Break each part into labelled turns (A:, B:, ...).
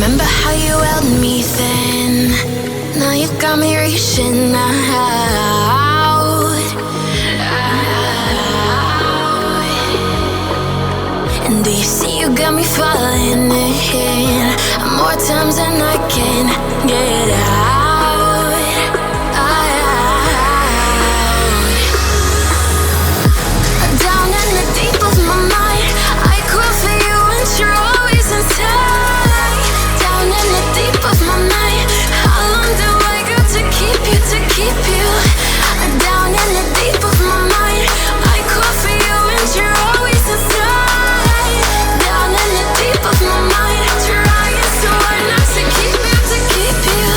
A: remember how you held me then? Now you got me reaching out. And do you see you got me falling in more times than I can get out. Down in the deep of my mind, I crawl for you and you're always inside. Down in the deep of my mind, how long do I got to keep you, to keep you? Down in the deep of my mind, I crawl for you and you're always inside. Down in the deep of my mind, trying so hard not to keep you, to keep you.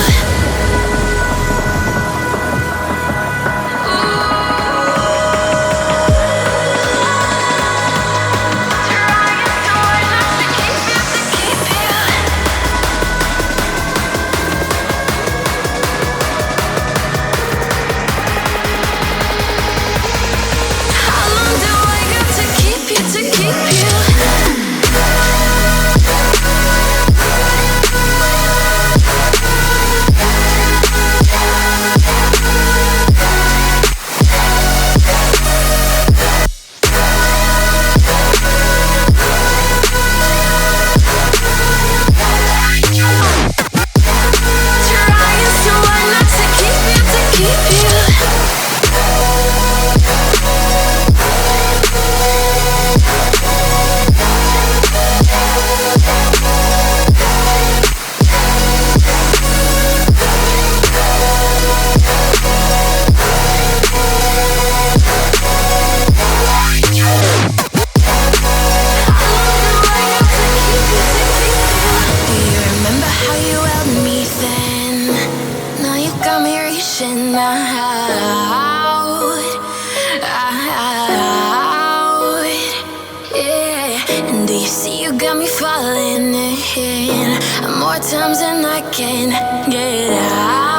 A: And do you see you got me falling in more times than I can get out.